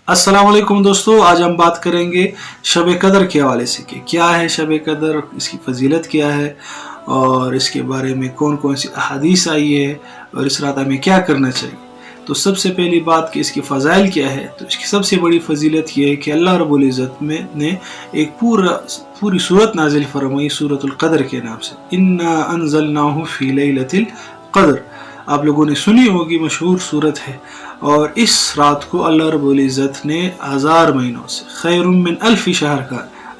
السلام علیکم دوستو، آج ہم بات کریں گے شب قدر کے حوالے سے کہ کیا ہے شب قدر، اس کی فضیلت کیا ہے اور اس کے بارے میں کون کون سی احادیث آئی ہے اور اس رات ہمیں کیا کرنا چاہیے۔ تو سب سے پہلی بات کہ اس کی فضائل کیا ہے، تو اس کی سب سے بڑی فضیلت یہ ہے کہ اللہ رب العزت نے ایک پوری سورت نازل فرمائی سورۃ القدر کے نام سے، انا انزلناہ فی لیلۃ القدر۔ آپ لوگوں نے سنی ہوگی، مشہور سورت ہے، اور اس رات کو اللہ رب العزت نے 1000 مہینوں سے خیر من الف شہر کا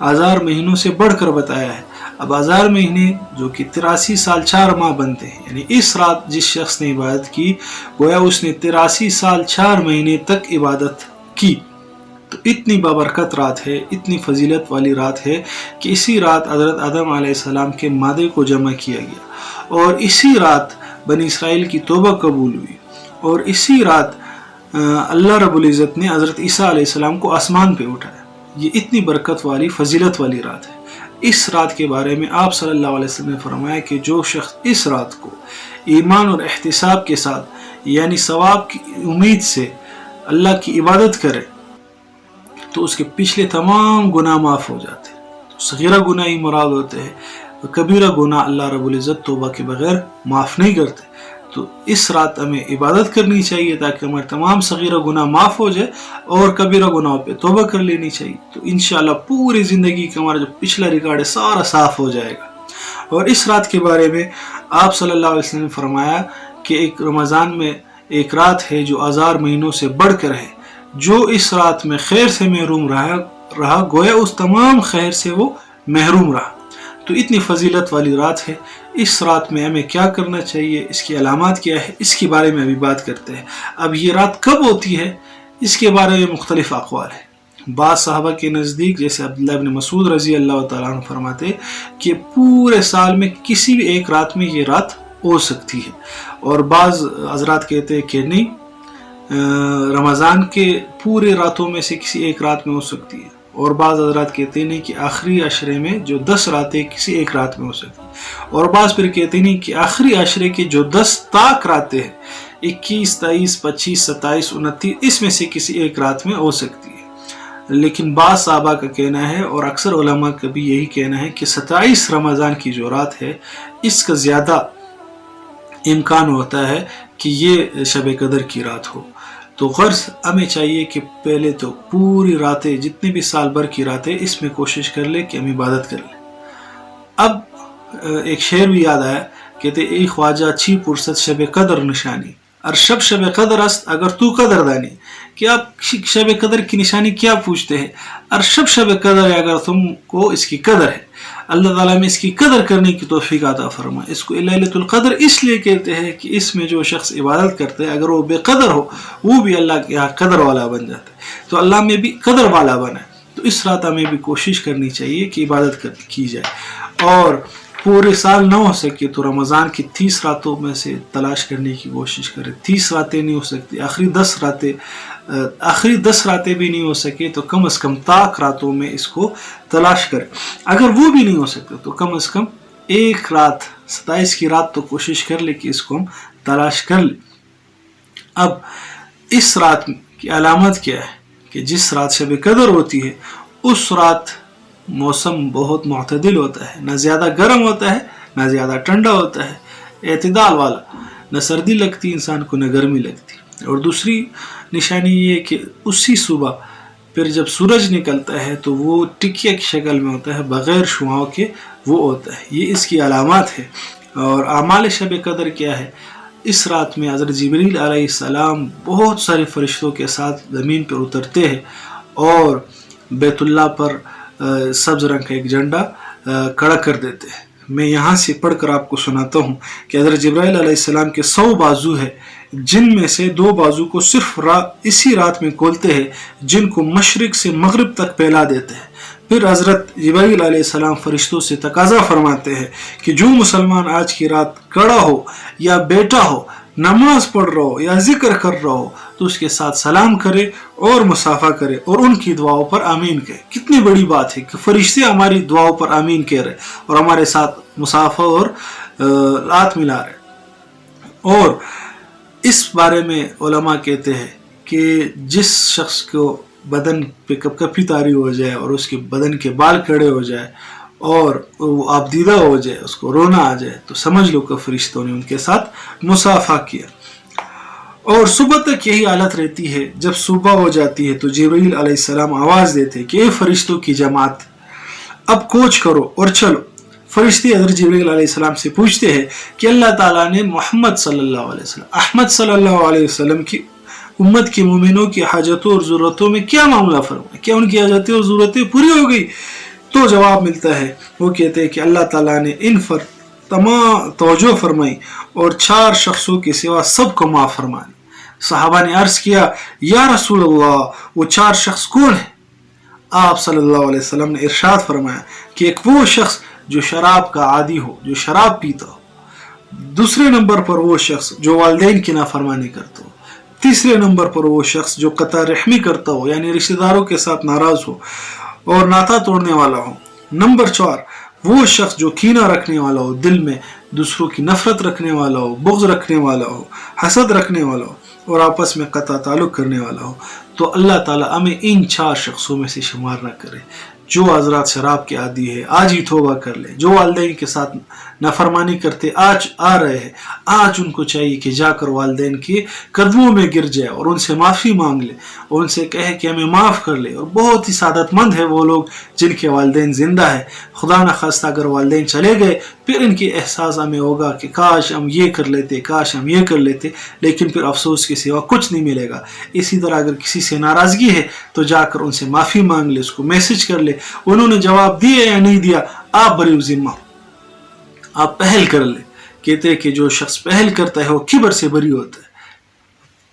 1000 مہینوں سے بڑھ کر بتایا ہے۔ اب 1000 مہینے جو کہ 83 سال 4 ماہ بنتے ہیں، یعنی اس رات جس شخص نے عبادت کی گویا اس نے 83 سال 4 مہینے تک عبادت کی۔ تو اتنی بابرکت رات ہے، اتنی فضیلت والی رات ہے کہ اسی رات حضرت آدم علیہ السلام کے مادے کو جمع کیا گیا، اور اسی رات بنی اسرائیل کی توبہ قبول ہوئی، اور اسی رات اللہ رب العزت نے حضرت عیسیٰ علیہ السلام کو آسمان پہ اٹھایا۔ یہ اتنی برکت والی فضیلت والی رات ہے۔ اس رات کے بارے میں آپ صلی اللہ علیہ وسلم نے فرمایا کہ جو شخص اس رات کو ایمان اور احتساب کے ساتھ یعنی ثواب کی امید سے اللہ کی عبادت کرے تو اس کے پچھلے تمام گناہ معاف ہو جاتے ہیں۔ صغیرہ گناہ ہی مراد ہوتے ہیں، کبیرہ گناہ اللہ رب العزت توبہ کے بغیر معاف نہیں کرتے۔ تو اس رات ہمیں عبادت کرنی چاہیے تاکہ ہمارے تمام صغیرہ گناہ معاف ہو جائے اور کبیرہ گناہوں پہ توبہ کر لینی چاہیے۔ تو انشاءاللہ پوری زندگی کا ہمارا جو پچھلا ریکارڈ ہے سارا صاف ہو جائے گا۔ اور اس رات کے بارے میں آپ صلی اللہ علیہ وسلم نے فرمایا کہ ایک رمضان میں ایک رات ہے جو 1000 مہینوں سے بڑھ کر ہے، جو اس رات میں خیر سے محروم رہا گویا اس تمام خیر سے وہ محروم رہا۔ تو اتنی فضیلت والی رات ہے۔ اس رات میں ہمیں کیا کرنا چاہیے، اس کی علامات کیا ہے، اس کے بارے میں ابھی بات کرتے ہیں۔ اب یہ رات کب ہوتی ہے، اس کے بارے میں مختلف اقوال ہیں۔ بعض صحابہ کے نزدیک جیسے عبداللہ ابن مسعود رضی اللہ تعالیٰ عنہ فرماتے کہ پورے سال میں کسی بھی ایک رات میں یہ رات ہو سکتی ہے، اور بعض حضرات کہتے ہیں کہ نہیں، رمضان کے پورے راتوں میں سے کسی ایک رات میں ہو سکتی ہے، اور بعض حضرات کہتے ہیں کہ آخری عشرے میں جو 10 راتیں کسی ایک رات میں ہو سکتی ہیں، اور بعض پھر کہتے ہیں کہ آخری عشرے کی جو 10 طاق راتیں ہیں 21، 23، 25، 27، 29 اس میں سے کسی ایک رات میں ہو سکتی ہے۔ لیکن بعض صحابہ کا کہنا ہے اور اکثر علماء کا بھی یہی کہنا ہے کہ 27 رمضان کی جو رات ہے اس کا زیادہ امکان ہوتا ہے کہ یہ شب قدر کی رات ہو۔ تو غرض ہمیں چاہیے کہ پہلے تو پوری راتیں جتنے بھی سال بھر کی راتیں اس میں کوشش کر لیں کہ ہم عبادت کر لیں۔ اب ایک شعر بھی یاد آیا، کہتے ای خواجہ اچھی پرست شب قدر نشانی، اور شب قدر است اگر تو قدر دانی، کہ آپ شب قدر کی نشانی کیا پوچھتے ہیں، اور شب قدر ہے اگر تم کو اس کی قدر ہے۔ اللہ تعالیٰ میں اس کی قدر کرنے کی توفیق عطا فرمائے۔ اس کو لیلۃ القدر اس لیے کہتے ہیں کہ اس میں جو شخص عبادت کرتے ہیں اگر وہ بے قدر ہو وہ بھی اللہ کے یہاں قدر والا بن جاتا ہے، تو اللہ میں بھی قدر والا بنا ہے۔ تو اس رات ہمیں بھی کوشش کرنی چاہیے کہ عبادت کی جائے، اور پورے سال نہ ہو سکے تو رمضان کی 30 راتوں میں سے تلاش کرنے کی کوشش کرے۔ 30 راتیں نہیں ہو سکتی، آخری 10 راتیں بھی نہیں ہو سکے تو کم از کم طاق راتوں میں اس کو تلاش کرے۔ اگر وہ بھی نہیں ہو سکتے تو کم از کم ایک رات 27 کی رات تو کوشش کر لے کہ اس کو ہم تلاش کر لیں۔ اب اس رات کی علامت کیا ہے کہ جس رات شب قدر ہوتی ہے اس رات موسم بہت معتدل ہوتا ہے، نہ زیادہ گرم ہوتا ہے نہ زیادہ ٹھنڈا ہوتا ہے، اعتدال والا، نہ سردی لگتی انسان کو نہ گرمی لگتی۔ اور دوسری نشانی یہ ہے کہ اسی صبح پھر جب سورج نکلتا ہے تو وہ ٹکیا کی شکل میں ہوتا ہے، بغیر شعاؤں کے وہ ہوتا ہے۔ یہ اس کی علامات ہے۔ اور اعمال شب قدر کیا ہے، اس رات میں حضرت جبریل علیہ السلام بہت سارے فرشتوں کے ساتھ زمین پر اترتے ہیں اور بیت اللہ پر سبز رنگ کا ایک جھنڈا کھڑا کر دیتے ہیں۔ میں یہاں سے پڑھ کر آپ کو سناتا ہوں کہ حضرت جبرائیل علیہ السلام کے 100 بازو ہے، جن میں سے 2 بازو کو صرف اسی رات میں کھولتے ہیں، جن کو مشرق سے مغرب تک پھیلا دیتے ہیں۔ پھر حضرت جبرائیل علیہ السلام فرشتوں سے تقاضا فرماتے ہیں کہ جو مسلمان آج کی رات کھڑا ہو یا بیٹھا ہو، نماز پڑھ رہا ہو یا ذکر کر رہا ہو تو اس کے ساتھ سلام کرے اور مصافحہ کرے اور ان کی دعاؤں پر آمین کہے۔ کتنی بڑی بات ہے کہ فرشتے ہماری دعاؤں پر آمین کہہ رہے اور ہمارے ساتھ مصافحہ اور ہاتھ ملا رہے۔ اور اس بارے میں علماء کہتے ہیں کہ جس شخص کو بدن پہ کپ کپی طاری ہو جائے اور اس کے بدن کے بال کھڑے ہو جائے اور وہ آپ دیدہ ہو جائے, اس کو رونا آ جائے, تو سمجھ لو کہ فرشتوں نے ان کے ساتھ مصافحہ کیا. اور صبح تک یہی حالت رہتی ہے. جب صبح ہو جاتی ہے تو جبرائیل علیہ السلام آواز دیتے کہ اے فرشتوں کی جماعت, اب کوچ کرو اور چلو. فرشتے حضرت جبرائیل علیہ السلام سے پوچھتے ہیں کہ اللہ تعالیٰ نے محمد صلی اللہ علیہ وسلم, احمد صلی اللہ علیہ وسلم کی امت کے مومنوں کی حاجتوں اور ضرورتوں میں کیا معاملہ فرمایا, کیا ان کی حاجتیں اور ضرورتیں پوری ہو گئی؟ تو جواب ملتا ہے, وہ کہتے ہیں کہ اللہ تعالیٰ نے ان پر تمام توجہ فرمائی اور 4 شخصوں کے سوا سب کو معاف فرما دی. صحابہ نے عرض کیا یا رسول اللہ وہ 4 شخص کون ہیں؟ آپ صلی اللہ علیہ وسلم نے ارشاد فرمایا کہ ایک وہ شخص جو شراب کا عادی ہو, جو شراب پیتا ہو. دوسرے نمبر پر وہ شخص جو والدین کی نافرمانی کرتا ہو. تیسرے نمبر پر وہ شخص جو قطع رحمی کرتا ہو, یعنی رشتہ داروں کے ساتھ ناراض ہو اور ناتا توڑنے والا ہو. نمبر 4 وہ شخص جو کینہ رکھنے والا ہو, دل میں دوسروں کی نفرت رکھنے والا ہو, بغض رکھنے والا ہو, حسد رکھنے والا ہو اور آپس میں قطع تعلق کرنے والا ہو. تو اللہ تعالیٰ ہمیں ان 4 شخصوں میں سے شمار نہ کرے. جو حضرات شراب کے عادی ہے آج ہی توبہ کر لے. جو والدین کے ساتھ نافرمانی کرتے آج آ رہے ہیں, آج ان کو چاہیے کہ جا کر والدین کے قدموں میں گر جائے اور ان سے معافی مانگ لے اور ان سے کہے کہ ہمیں معاف کر لے. اور بہت ہی سعادت مند ہے وہ لوگ جن کے والدین زندہ ہے. خدا نخواستہ اگر والدین چلے گئے پھر ان کے احساس ہمیں ہوگا کہ کاش ہم یہ کر لیتے, کاش ہم یہ کر لیتے, لیکن پھر افسوس کے سوا کچھ نہیں ملے گا. اسی طرح اگر کسی سے ناراضگی ہے تو جا کر ان سے معافی مانگ لے, اس کو میسج کر لے. انہوں نے جواب دیا یا نہیں دیا, آپ بری ذمہ, آپ پہل کر لے. کہتے ہیں کہ جو شخص پہل کرتا ہے وہ کبر سے بری ہوتا ہے,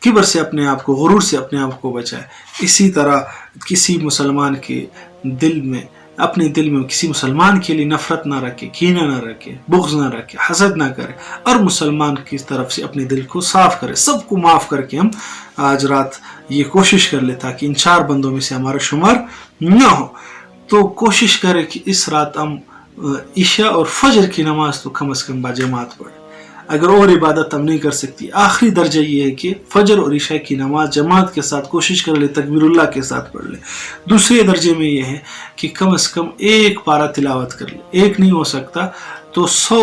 کبر سے اپنے آپ کو, غرور سے اپنے آپ کو بچائے. اسی طرح کسی مسلمان کے دل میں, اپنے دل میں کسی مسلمان کے لیے نفرت نہ رکھے, کینہ نہ رکھے, بغض نہ رکھے, حسد نہ کرے, اور مسلمان کی طرف سے اپنے دل کو صاف کرے. سب کو معاف کر کے ہم آج رات یہ کوشش کر لے تاکہ ان 4 بندوں میں سے ہمارا شمار نہ ہو. تو کوشش کرے کہ اس رات ہم عشاء اور فجر کی نماز تو کم از کم باجماعت پڑھیں. اگر اور عبادت ہم نہیں کر سکتی, آخری درجہ یہ ہے کہ فجر اور عشاء کی نماز جماعت کے ساتھ کوشش کر لے, تکبیر اللہ کے ساتھ پڑھ لے. دوسرے درجے میں یہ ہے کہ کم از کم 1 پارہ تلاوت کر لے. 1 نہیں ہو سکتا تو 100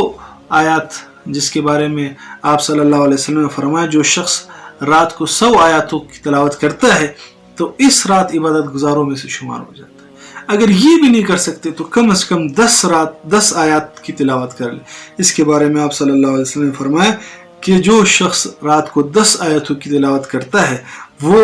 آیات, جس کے بارے میں آپ صلی اللہ علیہ وسلم نے فرمایا جو شخص رات کو 100 آیاتوں کی تلاوت کرتا ہے تو اس رات عبادت گزاروں میں سے شمار ہو جاتا ہے. اگر یہ بھی نہیں کر سکتے تو کم از کم 10 آیات کی تلاوت کر لے. اس کے بارے میں آپ صلی اللہ علیہ وسلم نے فرمایا کہ جو شخص رات کو 10 آیاتوں کی تلاوت کرتا ہے وہ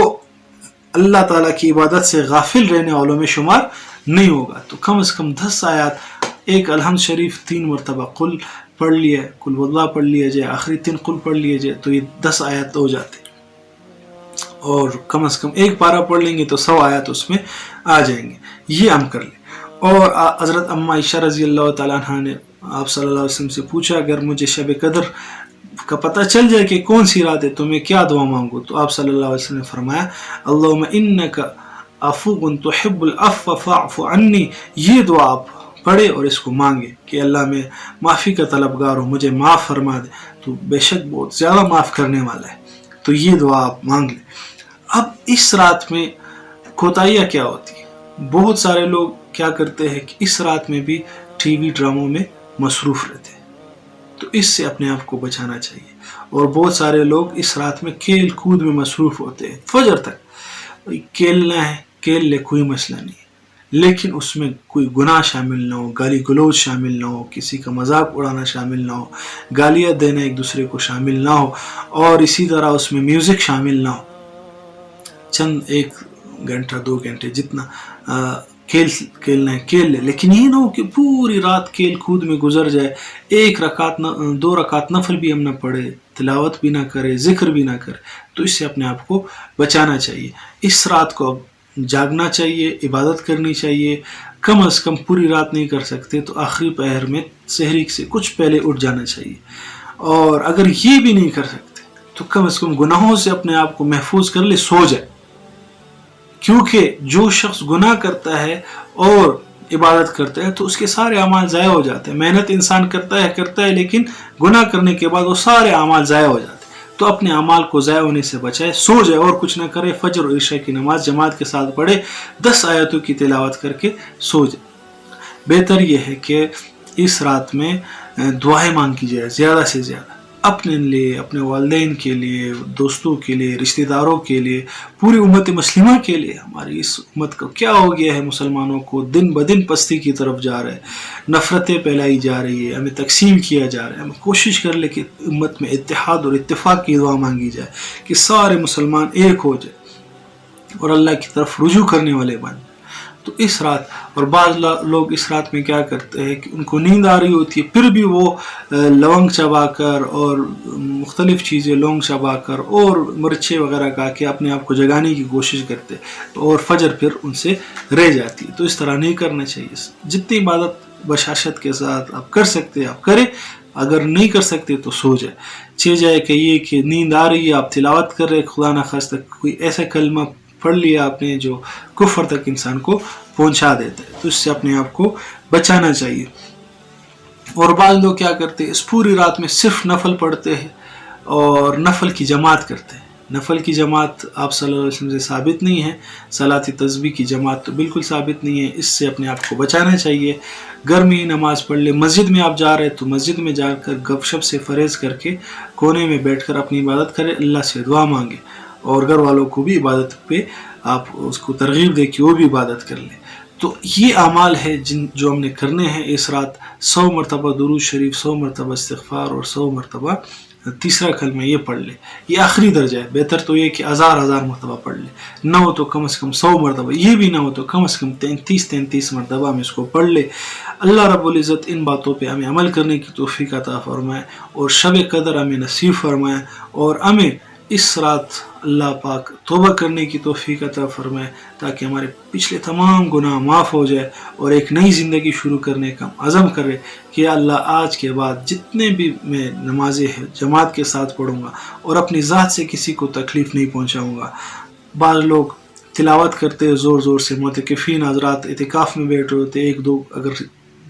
اللہ تعالیٰ کی عبادت سے غافل رہنے والوں میں شمار نہیں ہوگا. تو کم از کم 10 آیات, ایک الحمد شریف 3 مرتبہ قل پڑھ لیا, قل واللہ پڑھ لیا جائے, آخری 3 قل پڑھ لیا جائے, تو یہ 10 آیات ہو جاتے. اور کم از کم 1 پارہ پڑھ لیں گے تو 100 آیات اس میں آ جائیں گے. یہ ہم کر لیں. اور حضرت اما عائشہ رضی اللہ تعالیٰ عنہ نے آپ صلی اللہ علیہ وسلم سے پوچھا اگر مجھے شب قدر کا پتہ چل جائے کہ کون سی رات ہے تو میں کیا دعا مانگوں؟ تو آپ صلی اللہ علیہ وسلم نے فرمایا اللہم انک عفو تحب العفو فاعف عنی. یہ دعا آپ پڑھے اور اس کو مانگے کہ اللہ میں معافی کا طلبگار ہوں, مجھے معاف فرما دے, تو بے شک بہت زیادہ معاف کرنے والا ہے. تو یہ دعا آپ مانگ لیں. اب اس رات میں کوتاہیاں کیا ہوتی ہیں؟ بہت سارے لوگ کیا کرتے ہیں کہ اس رات میں بھی ٹی وی ڈراموں میں مصروف رہتے ہیں, تو اس سے اپنے آپ کو بچانا چاہیے. اور بہت سارے لوگ اس رات میں کھیل کود میں مصروف ہوتے ہیں فجر تک. کھیلنا ہے کھیل لے, کوئی مسئلہ نہیں ہے, لیکن اس میں کوئی گناہ شامل نہ ہو, گالی گلوچ شامل نہ ہو, کسی کا مذاق اڑانا شامل نہ ہو, گالیاں دینا ایک دوسرے کو شامل نہ ہو, اور اسی طرح اس میں میوزک شامل نہ ہو. چند 1 گھنٹہ 2 گھنٹے جتنا کھیلنا ہے کھیل لے, لیکن یہ نہ ہو کہ پوری رات کھیل کود میں گزر جائے. 1 رکعت 2 رکعت نفل بھی ہم نہ پڑھے, تلاوت بھی نہ کرے, ذکر بھی نہ کرے. تو اس سے اپنے آپ کو بچانا چاہیے. اس رات کو اب جاگنا چاہیے, عبادت کرنی چاہیے. کم از کم پوری رات نہیں کر سکتے تو آخری پہر میں سحری سے کچھ پہلے اٹھ جانا چاہیے. اور اگر یہ بھی نہیں کر سکتے تو کم از کم گناہوں سے اپنے آپ کو محفوظ کر لے, سو جائے. کیونکہ جو شخص گناہ کرتا ہے اور عبادت کرتا ہے تو اس کے سارے اعمال ضائع ہو جاتے ہیں. محنت انسان کرتا ہے لیکن گناہ کرنے کے بعد وہ سارے اعمال ضائع ہو جاتے ہیں. تو اپنے اعمال کو ضائع ہونے سے بچائے، سو جائے اور کچھ نہ کرے، فجر اور عشاء کی نماز جماعت کے ساتھ پڑھے، 10 آیتوں کی تلاوت کر کے سو جائے۔ بہتر یہ ہے کہ اس رات میں دعائیں مانگی جائے زیادہ سے زیادہ، اپنے لیے، اپنے والدین کے لیے، دوستوں کے لیے، رشتہ داروں کے لیے، پوری امت مسلمہ کے لیے۔ ہماری اس امت کو کیا ہو گیا ہے، مسلمانوں کو دن بدن پستی کی طرف جا رہا ہے، نفرتیں پھیلائی جا رہی ہے، ہمیں تقسیم کیا جا رہا ہے۔ ہمیں کوشش کر لے کہ امت میں اتحاد اور اتفاق کی دعا مانگی جائے کہ سارے مسلمان ایک ہو جائے اور اللہ کی طرف رجوع کرنے والے بن جائے۔ تو اس رات، اور بعض لوگ اس رات میں کیا کرتے ہیں کہ ان کو نیند آ رہی ہوتی ہے، پھر بھی وہ لونگ چبا کر اور مختلف چیزیں لونگ چبا کر اور مرچے وغیرہ کھا کے اپنے آپ کو جگانے کی کوشش کرتے اور فجر پھر ان سے رہ جاتی ہے۔ تو اس طرح نہیں کرنا چاہیے۔ جتنی عبادت بشاشت کے ساتھ آپ کر سکتے آپ کریں، اگر نہیں کر سکتے تو سو جائے۔ چھ جائے کہ یہ کہ نیند آ رہی ہے، آپ تلاوت کر رہے، خدا نخواستہ کوئی ایسا کلمہ پڑھ لیا آپ نے جو کفر تک انسان کو پہنچا دیتا ہے، تو اس سے اپنے آپ کو بچانا چاہیے۔ اور بعض لوگ کیا کرتے ہیں، اس پوری رات میں صرف نفل پڑھتے ہیں اور نفل کی جماعت کرتے ہیں۔ نفل کی جماعت آپ صلی اللہ علیہ وسلم سے ثابت نہیں ہے، صلاۃ تسبیح کی جماعت تو بالکل ثابت نہیں ہے۔ اس سے اپنے آپ کو بچانا چاہیے۔ گھر میں ہی نماز پڑھ لے، مسجد میں آپ جا رہے تو مسجد میں جا کر گپ شپ سے فریض کر کے کونے میں بیٹھ کر اپنی عبادت کرے، اللہ سے دعا مانگے، اور گھر والوں کو بھی عبادت پہ آپ اس کو ترغیب دے کہ وہ بھی عبادت کر لے۔ تو یہ اعمال ہے جو ہم نے کرنے ہیں اس رات۔ 100 مرتبہ درود شریف، 100 مرتبہ استغفار اور 100 مرتبہ تیسرا کلمہ یہ پڑھ لے۔ یہ آخری درجہ ہے، بہتر تو یہ کہ ہزار مرتبہ پڑھ لے، نہ ہو تو کم از کم 100 مرتبہ، یہ بھی نہ ہو تو کم از کم 33 مرتبہ ہم اس کو پڑھ لے۔ اللہ رب العزت ان باتوں پہ ہمیں عمل کرنے کی توفیق عطا فرمائے اور شب قدر ہمیں نصیب فرمائے، اور ہمیں اس رات اللہ پاک توبہ کرنے کی توفیق عطا فرمائے تاکہ ہمارے پچھلے تمام گناہ معاف ہو جائے اور ایک نئی زندگی شروع کرنے کا عزم کرے کہ اللہ آج کے بعد جتنے بھی میں نمازیں ہیں جماعت کے ساتھ پڑھوں گا اور اپنی ذات سے کسی کو تکلیف نہیں پہنچاؤں گا۔ بعض لوگ تلاوت کرتے ہیں زور زور سے، معتکفین حضرات اعتکاف میں بیٹھے ہوتے، ایک دو اگر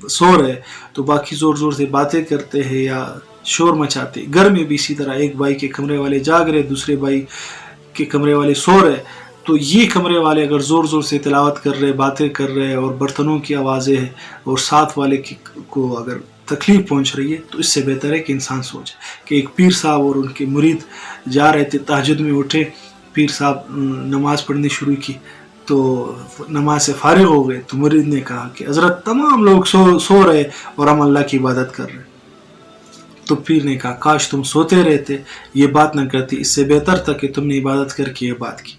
سو رہے تو باقی زور زور سے باتیں کرتے ہیں یا شور مچاتے۔ گھر میں بھی اسی طرح ایک بھائی کے کمرے والے جاگ رہے، دوسرے بھائی کے کمرے والے سو رہے، تو یہ کمرے والے اگر زور زور سے تلاوت کر رہے، باتیں کر رہے اور برتنوں کی آوازیں ہیں اور ساتھ والے کو اگر تکلیف پہنچ رہی ہے تو اس سے بہتر ہے کہ انسان سو جائے۔ کہ ایک پیر صاحب اور ان کے مرید جا رہے تھے، تہجد میں اٹھے، پیر صاحب نماز پڑھنی شروع کی تو نماز سے فارغ ہو گئے تو مرید نے کہا کہ حضرت تمام لوگ سو رہے اور ہم اللہ کی عبادت کر رہے۔ تو پیر نے کہا کاش تم سوتے رہتے، یہ بات نہ کرتی، اس سے بہتر تھا کہ تم نے عبادت کر کے یہ بات کی۔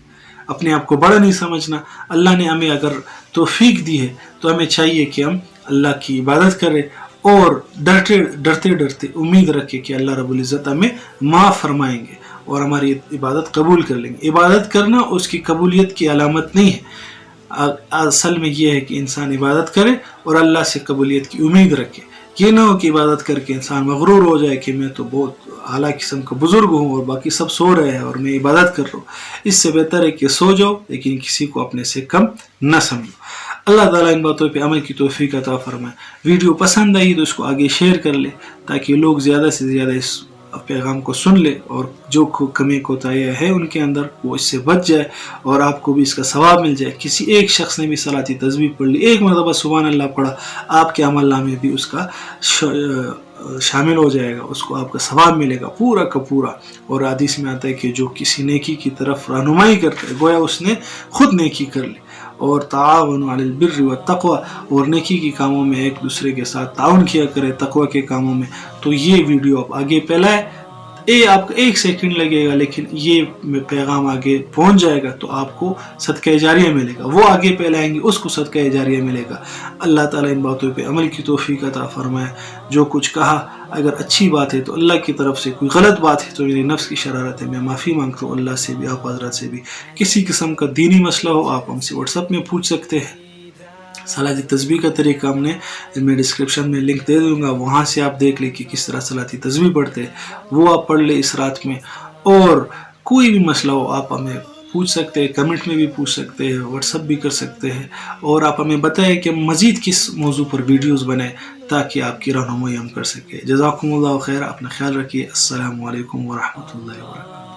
اپنے آپ کو بڑا نہیں سمجھنا۔ اللہ نے ہمیں اگر توفیق دی ہے تو ہمیں چاہیے کہ ہم اللہ کی عبادت کریں اور ڈرتے امید رکھے کہ اللہ رب العزت ہمیں معاف فرمائیں گے اور ہماری عبادت قبول کر لیں گے۔ عبادت کرنا اس کی قبولیت کی علامت نہیں ہے، اصل میں یہ ہے کہ انسان عبادت کرے اور اللہ سے قبولیت کی امید رکھے۔ یہ نہ ہو کہ عبادت کر کے انسان مغرور ہو جائے کہ میں تو بہت اعلیٰ قسم کا بزرگ ہوں اور باقی سب سو رہے ہیں اور میں عبادت کر رہا ہوں۔ اس سے بہتر ہے کہ سو جاؤ لیکن کسی کو اپنے سے کم نہ سمجھو۔ اللہ تعالیٰ ان باتوں پہ عمل کی توفیق عطا فرمائے۔ ویڈیو پسند آئی تو اس کو آگے شیئر کر لے تاکہ لوگ زیادہ سے زیادہ اس پیغام کو سن لے اور جو کمی کوتاہیاں ہے ان کے اندر وہ اس سے بچ جائے اور آپ کو بھی اس کا ثواب مل جائے۔ کسی ایک شخص نے بھی صلاۃ تسبیح پڑھ لی، ایک مرتبہ سبحان اللہ پڑھا، آپ کے عمل نامے بھی اس کا شامل ہو جائے گا، اس کو آپ کا ثواب ملے گا پورا کا پورا۔ اور حدیث میں آتا ہے کہ جو کسی نیکی کی طرف رہنمائی کرتا ہے گویا اس نے خود نیکی کر لی۔ اور تعاونوا علی البر والتقوی، اور نیکی کے کاموں میں ایک دوسرے کے ساتھ تعاون کیا کرے تقوی کے کاموں میں۔ تو یہ ویڈیو آپ آگے پھیلائے، آپ کو 1 سیکنڈ لگے گا لیکن یہ پیغام آگے پہنچ جائے گا تو آپ کو صدقہ جاریہ ملے گا، وہ آگے پھیلائیں گے اس کو صدقہ جاریہ ملے گا۔ اللہ تعالیٰ ان باتوں پہ عمل کی توفیق عطا فرمائے۔ جو کچھ کہا اگر اچھی بات ہے تو اللہ کی طرف سے، کوئی غلط بات ہے تو میری نفس کی شرارت ہے، میں معافی مانگتا ہوں اللہ سے بھی، آپ حضرات سے بھی۔ کسی قسم کا دینی مسئلہ ہو آپ ہم سے واٹس ایپ میں پوچھ سکتے ہیں۔ صلاۃ تسبیح کا طریقہ ہم نے میں ڈسکرپشن میں لنک دے دوں گا، وہاں سے آپ دیکھ لیں کہ کس طرح صلاۃ تسبیح پڑھتے ہیں، وہ آپ پڑھ لیں اس رات میں۔ اور کوئی بھی مسئلہ ہو آپ ہمیں پوچھ سکتے ہیں، کمنٹ میں بھی پوچھ سکتے ہیں، واٹس ایپ بھی کر سکتے ہیں، اور آپ ہمیں بتائیں کہ مزید کس موضوع پر ویڈیوز بنائیں تاکہ آپ کی رہنمائی ہم کر سکیں۔ جزاکم اللہ خیر، اپنا خیال رکھیے۔ السلام علیکم ورحمۃ اللہ وبرکاتہ۔